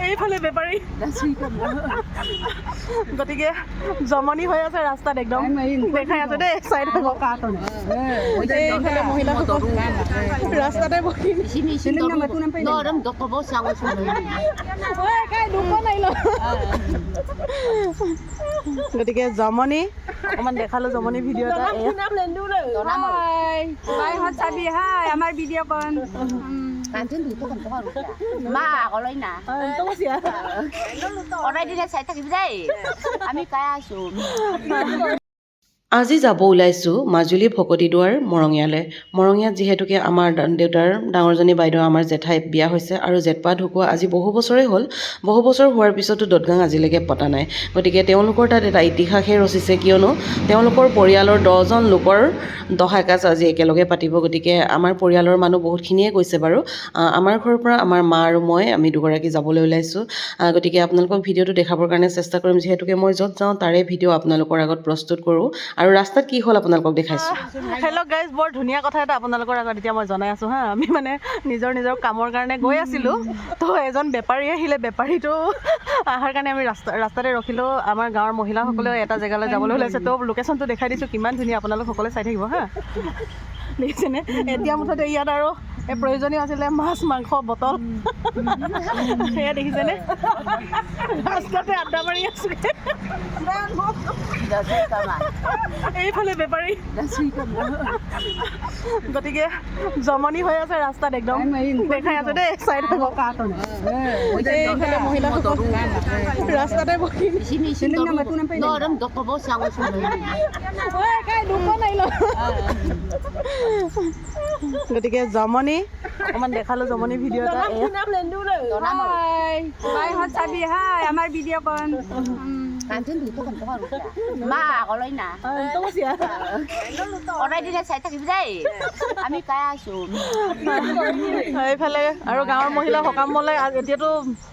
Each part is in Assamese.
এইফালে বেপাৰী গতিকে জমনি হৈ আছে ৰাস্তাত একদম দেখাই আছে দেই চাইড এইফালে মহিলাসকল ৰাস্তাতে বহি গতিকে জমনি অকণমান দেখালো জমনি ভিডিঅ' এটা চাবি হাই আমাৰ ভিডিঅ' কন মা আগলৈ না অৰ্ডাৰ দিলে চাই থাকিবি দেই আমি কাই আছো আজি যাব ওলাইছোঁ মাজুলী ভকতিদুৱাৰ মৰঙীয়ালৈ। মৰঙীয়াত যিহেতুকে আমাৰ দেউতাৰ ডাঙৰজনী বাইদেউ আমাৰ জেঠাই বিয়া হৈছে আৰু জেঠপা ঢুকুৱা আজি বহু বছৰেই হ'ল। বহু বছৰ হোৱাৰ পিছতো দদগাং আজিলৈকে পতা নাই। গতিকে তেওঁলোকৰ তাত এটা ইতিহাসে ৰচিছে, কিয়নো তেওঁলোকৰ পৰিয়ালৰ 10জন লোকৰ দহা এসাঁজ আজি একেলগে পাতিব। গতিকে আমাৰ পৰিয়ালৰ মানুহ বহুতখিনিয়ে গৈছে বাৰু। আমাৰ ঘৰৰ পৰা আমাৰ মা আৰু মই আমি দুগৰাকী যাবলৈ ওলাইছোঁ। গতিকে আপোনালোকক ভিডিঅ'টো দেখাবৰ কাৰণে চেষ্টা কৰিম, যিহেতুকে মই য'ত যাওঁ তাৰে ভিডিঅ' আপোনালোকৰ আগত প্ৰস্তুত কৰোঁ আৰু ৰাস্তাত কি হ'ল আপোনালোকক দেখাইছোঁ। হেল্ল' গাইজ, বৰ ধুনীয়া কথা এটা আপোনালোকৰ আগত এতিয়া মই জনাই আছোঁ হা। আমি মানে নিজৰ কামৰ কাৰণে গৈ আছিলোঁ, তো এজন বেপাৰী আহিলে। বেপাৰীটো অহাৰ কাৰণে আমি ৰাস্তাতে ৰখিলোঁ। আমাৰ গাঁৱৰ মহিলাসকলেও এটা জেগালৈ যাবলৈ ওলাইছে, তো লোকেশ্যনটো দেখাই দিছোঁ কিমান ধুনীয়া, আপোনালোক সকলোৱে চাই থাকিব হা। দেখিছেনে? এতিয়া মুঠতে ইয়াত আৰু প্ৰয়োজনীয় আছিলে মাছ মাংস বটল, সেয়া দেখিছেনে? ৰাস্তাতে আড্ডা মাৰি আছিলে। এইফালে বেপাৰী গতিকে জমনি হৈ আছে ৰাস্তাত একদম দেখাই আছে দেই চাইড এইফালে মহিলাসকল ৰাস্তাতে বহি গতিকে জমনি অকণমান দেখালো জমনি ভিডিঅ' এটা চাবি হাই আমাৰ ভিডিঅ' কন মা আগলৈ না অৰ্ডাৰ দিলে চাই থাকিবি দেই আমি কাই আছো এইফালে আৰু গাঁৱৰ মহিলা সকামলৈ এতিয়াতো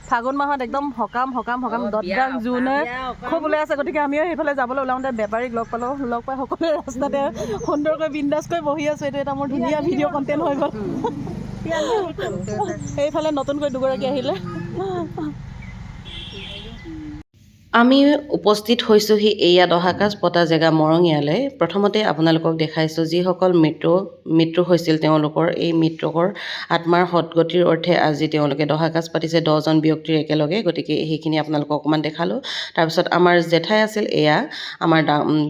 ফাগুন মাহত একদম সকাম দদগাং জোনে খুব ওলাই আছে। গতিকে আমিও সেইফালে যাবলৈ ওলাওঁতে বেপাৰীক লগ পালোঁ। লগ পাই সকলোৱে ৰাস্তাতে সুন্দৰকৈ বিন্দাছকৈ বহি আছোঁ। এইটো এটা মোৰ ধুনীয়া ভিডিঅ' কণ্টেণ্ট হৈ গ'ল। এইফালে নতুনকৈ দুগৰাকী আহিলে। আমি উপস্থিত হৈছোঁহি এয়া দহাকাজ পতা জেগা মৰঙীয়ালৈ। প্ৰথমতে আপোনালোকক দেখাইছোঁ যিসকল মৃত্যু হৈছিল তেওঁলোকৰ এই মৃতকৰ আত্মাৰ সদগতিৰ অৰ্থে আজি তেওঁলোকে দহাকাজ পাতিছে 10জন ব্যক্তিৰ একেলগে। গতিকে সেইখিনি আপোনালোকক অকণমান দেখালোঁ। তাৰপিছত আমাৰ জেঠাই আছিল, এয়া আমাৰ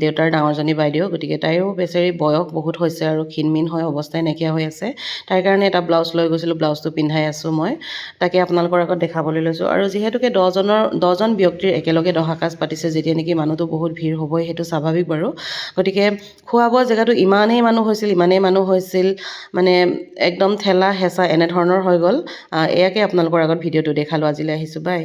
দেউতাৰ ডাঙৰজনী বাইদেউ। গতিকে তাইৰো বেচেৰি বয়স বহুত হৈছে আৰু ক্ষীণমিন হৈ অৱস্থাই নাইকিয়া হৈ আছে। তাইৰ কাৰণে এটা ব্লাউজ লৈ গৈছিলোঁ, ব্লাউজটো পিন্ধাই আছোঁ মই, তাকে আপোনালোকৰ আগত দেখাবলৈ লৈছোঁ। আৰু যিহেতুকে 10জন ব্যক্তিৰ একেলগে দহাকাজ পাতিছে, যেতিয়া নেকি মানুহটো বহুত ভিৰ হ'বই, সেইটো স্বাভাৱিক বাৰু। গতিকে খোৱা বোৱা জেগাটো ইমানেই মানুহ হৈছিল মানে একদম ঠেলা হেঁচা এনেধৰণৰ হৈ গ'ল। এয়াকে আপোনালোকৰ আগত ভিডিঅ'টো দেখালোঁ। আজিলৈ আহিছোঁ, বাই।